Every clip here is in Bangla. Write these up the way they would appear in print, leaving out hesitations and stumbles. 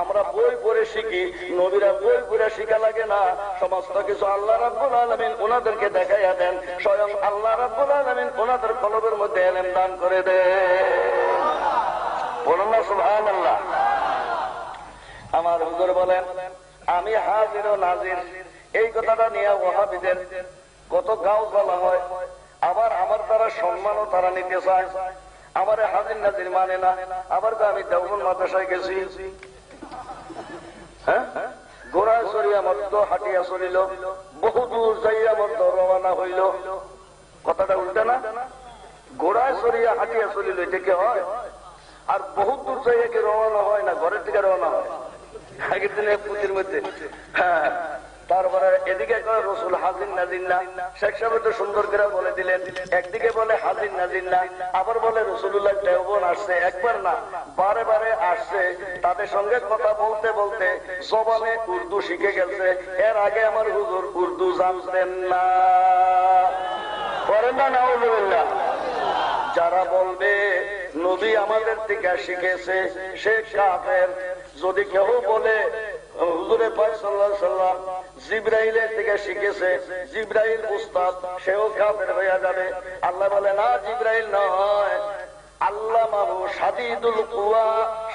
আমরা বই পড়ে শিখি, নবীরা বই পড়ে শিখা লাগে না। সমস্ত কিছু আল্লাহ রাব্বুল আলামিন ওনাদেরকে দেখাইয়া দেন। স্বয়ং আল্লাহ রাব্বুল আলামিন ওনাদের কলবের মধ্যে ইলম দান করে দেন। বলুন না সুবহানাল্লাহ। আমার হুজুর বলেন, আমি হাজির ও নাজির। এই কথাটা নিয়ে ওয়াহাবীদের কত গাও বলা হয়। আবার আমার দ্বারা সম্মানও তারা নিতে চায়। আমার হাজির নাজির মানে না। আবার তো আমি দেওবন্দ মাদ্রাসায় গেছি, হ্যাঁ, ঘোড়ায় চড়িয়া মধ্য হাটিয়া চলিল, বহু দূর যাইয়া মধ্য রওনা হইল। কথাটা উল্টা না? ঘোড়ায় চড়িয়া হাটিয়া চলিল, এটা কি হয়? আর বহু দূর যাইয়া কি রওনা হয় না? ঘরের থেকে রওনা হয় আগের দিনে পুঁতির মধ্যে। হ্যাঁ, তারপরে এদিকে রসুল হাজির নাজির না। শেখ সাহেব তো সুন্দর করে বলে দিলেন, একদিকে বলে হাজির নাজির না, আবার বলে রসুল্লাহ দেওবন আসছে। একবার না, বারে বারে আসছে। তাদের সঙ্গে কথা বলতে বলতে জবানে উর্দু শিখে গেছে। এর আগে আমার হুজুর উর্দু জানতেন না। করেন না নাউজুবিল্লাহ। যারা বলবে নবী আমাদের থেকে শিখেছে, সে কাফের। যদি কেউ বলে হুজুরে পাক সাল্লাল্লাহু আলাইহি সাল্লাম জিবরাইলের থেকে শিখেছে, জিবরাইল উস্তাদ, সেও কাফের হয়ে যাবে। আল্লাহ বলে না, জিবরাইল নয়, আল্লামাহু শাদীদুল কুওয়া।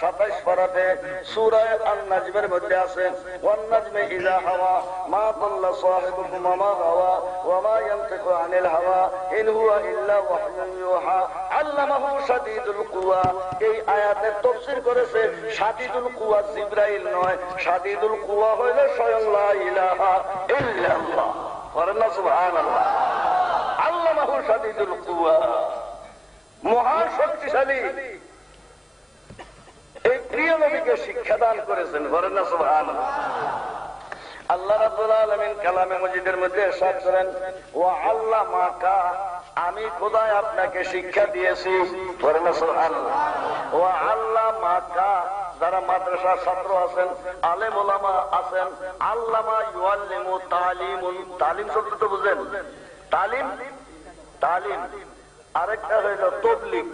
27 পারাতে সূরা আন-নাজমের মধ্যে আছে, ওয়ান নাজমি ইযা হাওয়া মা দাল্লা সাহিবুকুম ওয়া মা গাওয়া ওয়া মা ইয়ানতিকু আনিল হাওয়া ইন হুয়া ইল্লা ওয়াহয়ুন ইউহা আল্লামাহু শাদীদুল কুওয়া। এই আয়াতের তাফসীর করেছে শাদীদুল কুওয়া জিবরাইল নয়, শাদীদুল কুওয়া হইল স্বয়ং লা ইলাহা ইল্লাল্লাহ। বলেন না সুবহানাল্লাহ। আল্লামাহু শাদীদুল কুওয়া, মহান শক্তিশালী। এই প্রিয় নবীকে শিক্ষাদান করেছেন। বলেন না সুবহানাল্লাহ। আল্লাহ রাব্বুল আলামিন কালামে মজিদের মধ্যে ইরশাদ করেন, ওয়া আল্লামাকা, আমি খোদাই আপনাকে শিক্ষা দিয়েছি। বলেন না সুবহানাল্লাহ। ওয়া আল্লামাকা, যারা মাদ্রাসার ছাত্র আছেন, আলেম ওলামা আছেন, আল্লামা ইউআল্লিমু তালিমুন, তালিম শব্দ তো বুঝেন? তালিম, তালিম। আরেকটা হইল তবলিগ।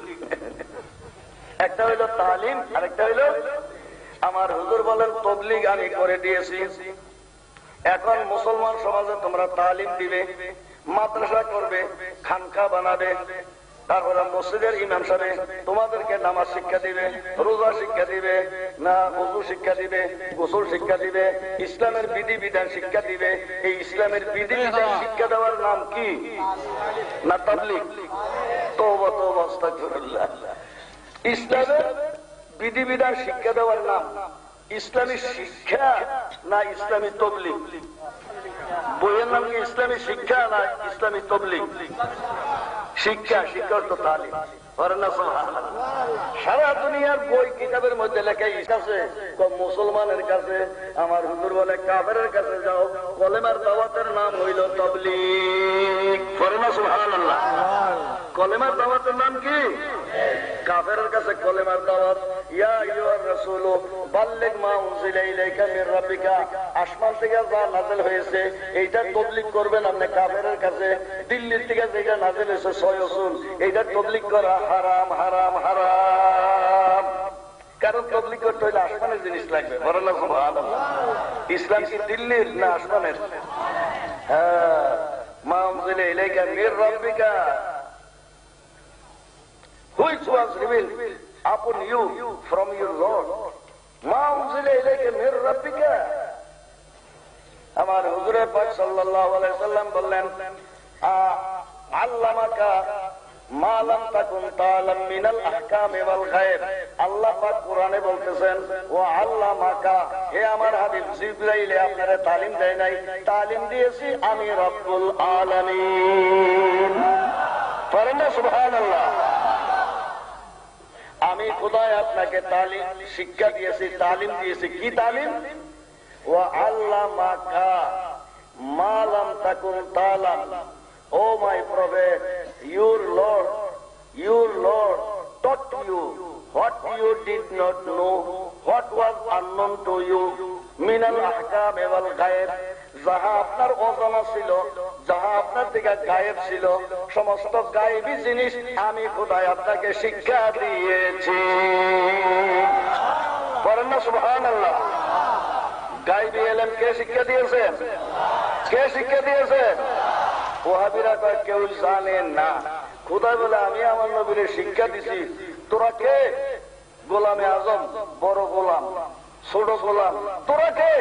একটা হইল তালিম, আরেকটা হইল, আমার হুজুর বলেন তবলিগ আমি করে দিয়েছি। এখন মুসলমান সমাজে তোমরা তালিম দিবে, মাদ্রাসা করবে, খানকা বানাবে, তারপরে মসজিদের ইমাম সাহেব তোমাদেরকে নামাজ শিক্ষা দিবে, রোজা শিক্ষা দিবে, না ওযু শিক্ষা দিবে, গোসল শিক্ষা দিবে, ইসলামের বিধি বিধান শিক্ষা দিবে। এই ইসলামের বিধি বিধান শিক্ষা দেওয়ার নাম কি? না তাবলীগ? তওবা তওবা আস্তাগফিরুল্লাহ। ইসলামের বিধি বিধান শিক্ষা দেওয়ার নাম ইসলামী শিক্ষা না ইসলামী তাবলীগ? বইয়ের নাম কি ইসলামী শিক্ষা না ইসলামী তাবলীগ? শিক্ষা, শিক্ষা তো তালিম। সারা দুনিয়ার বই কিতাবের মধ্যে লেখা আছে, মুসলমানের কাছে, আমার হুজুর বলে কাফেরের কাছে যাও, কলেমার দাওয়াতের নাম হইল তাবলীগ। সুবহানাল্লাহ। কলেমার দাওয়াতের নাম কি? কাফেরের কাছে কলেমার দাওয়াত, ইয়া আইয়ুহার রাসূল বাল্লিগ মা উনজিলা ইলাইকা মির রাব্বিকা, আসমান থেকে যা নাযিল হয়েছে এইটা তাবলীগ করবেন আপনি কাফেরের কাছে। দিল্লির থেকে যেটা নাযিল হয়েছে 6 রাসূল, এইটা তাবলীগ করা হারাম, হারাম, হারাম। কারণ তাবলীগ করতে হলে আসমানের জিনিস লাগবে। বলেন না সুবহানাল্লাহ। ইসলাম কি দিল্লির না আসমানের? হ্যাঁ, মা উনজিলা ইলাইকা মির রাব্বিকা, which was revealed upon you from your Lord. মা উনজিলা ইলাইকা মির রাব্বিকা। আমার হুজুরে পাক সাল্লাল্লাহু আলাইহি সাল্লাম বললেন, আল্লামাকা মা লাম তাকুন তাআলাম মিনাল আহকাম ওয়াল গায়ব। আল্লাহ পাক কোরআনে বলতেছেন, ওয়া আল্লামাকা, হে আমার হাবিব জিবরাইল আপনারে তালিম দেয় নাই, তালিম দিয়েছি আমি রব্বুল আলামিন। পড়েন না সুবহানাল্লাহ। আমি খোদাই আপনাকে তালিম শিক্ষা দিয়েছি, তালিম দিয়েছি। কি তালিম? ওয়া আল্লামাকা মা লাম তাকুন তাআলাম। O my prophet, your Lord taught you what you did not know, what was unknown to you, মিনাল আহকাম ওয়াল গায়ব। যাহা আপনার অজানা ছিল, যাহা আপনার থেকে গায়েব ছিল, সমস্ত গায়েবী জিনিস আমি খোদাই আপনাকে শিক্ষা দিয়েছি। গায়বী ইলম কে শিক্ষা দিয়েছেন? কে শিক্ষা দিয়েছেন? ওয়াহাবিরা কয় কেউ জানে না। খোদা বলে আমি আমার নবীর শিক্ষা দিছি, তোরা কে? গোলামে আজম, বড় গোলাম, ছোট গোলাম, তোরা কে?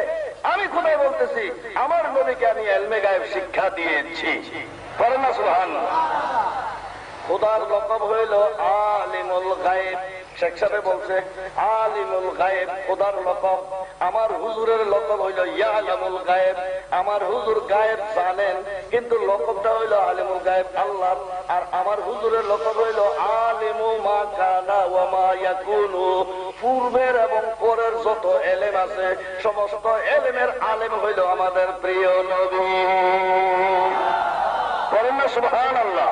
আমি খোদাই বলতেছি আমার নবীকে আমি ইলমে গায়েব শিক্ষা দিয়েছি। পারেন না সুবহানাল্লাহ? খোদার লকব হইল আলিমুল গায়েব। শেখ সাহেব বলছে আলিমুল গায়েব খোদার লকব। আমার হুজুরের লকব হইল ইয়ালামুল গায়েব। আমার হুজুর গায়েব জানেন, কিন্তু লকবটা হইল আলিমুল গায়েব আল্লাহ। আর আমার হুজুরের লকব হইল আলিমু মা কানা ওয়া মা ইয়াকুনু। পূর্বের এবং পরের যত এলেম আছে সমস্ত এলেমের আলেম হইল আমাদের প্রিয় নবী। করেন না সুবহানাল্লাহ?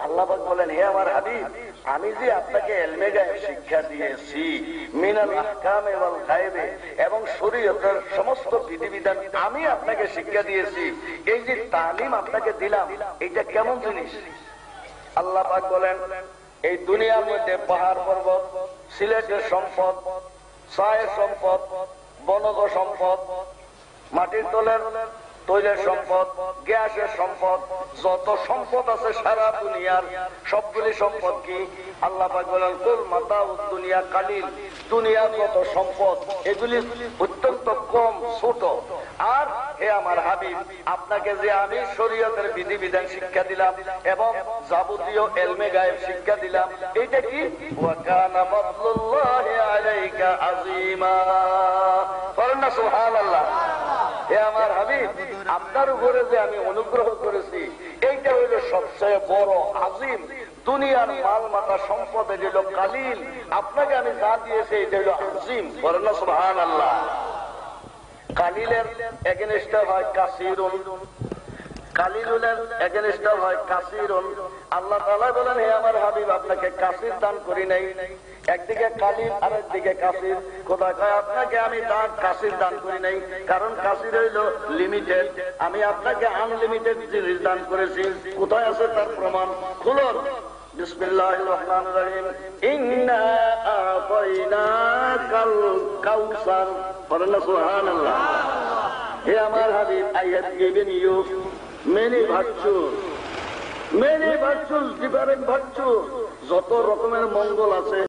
আল্লাহ পাক বলেন হে আমার হাবিব, আমি যে আপনাকে ইলমে গায়েব শিক্ষা দিয়েছি, মিনাল আহকামে ওয়াল গায়বে, এবং শরীয়তের সমস্ত বিধিবিধান আমি আপনাকে শিক্ষা দিয়েছি। এই যে তালিম আপনাকে দিলাম, এটা কেমন জিনিস? আল্লাহ পাক বলেন এই দুনিয়ার মধ্যে পাহাড় পর্বত, সিলেটের সম্পদ, ছায়ের সম্পদ, বনজ সম্পদ, মাটির তৈলের সম্পদ, গ্যাসের সম্পদ, যত সম্পদ আছে সারা দুনিয়ার সবগুলি সম্পদ কি? আল্লাহ পাক বলেন কুল মাতাউদ দুনিয়া কালিল। দুনিয়ার যত সম্পদ এগুলি অত্যন্ত কম, ছোট। আর হে আমার হাবিব, আপনাকে যে আমি শরীয়তের বিধিবিধান শিক্ষা দিলাম এবং যাবতীয় ইলমে গায়েব শিক্ষা দিলাম, এটা কি? ওয়া কানা ফাদলুল্লাহি আলাইকা আযীমা। বলেন না সুবহানাল্লাহ? হে আমার হাবিব, আপনার উপরে যে আমি অনুগ্রহ করেছি এইটা হইল সবচেয়ে বড়, আজিম। দুনিয়ার মাল মাতা সম্পদ হইল কালিল, আপনাকে আমি যা দিয়েছি এটা হইল আজিম। বলেন না সুবহানাল্লাহ? কালিলের এগেনস্টে হয় কাসিরুন, কালিলুলের এগেনস্টে হয় কাসিরুন। আল্লাহ তাআলা বলেন হে আমার হাবিব, আপনাকে কাসির দান করি নাই। একদিকে কালিল আর একদিকে কাসির। খোদা কয় আপনাকে আমি কাসির দান করি নাই, কারণ কাসির হইল লিমিটেড। আমি আপনাকে আনলিমিটেড জিনিস দান করেছি। কোথায় আছে তার প্রমাণ? খুলুন বিসমিল্লাহির রহমানির রহিম। ইন্না আ'তাইনাকাল কাউসার। বলেন না সুবহানাল্লাহ? হে আমার Habib, I have given you many virtues, different virtues, যত রকমের মঙ্গল আছে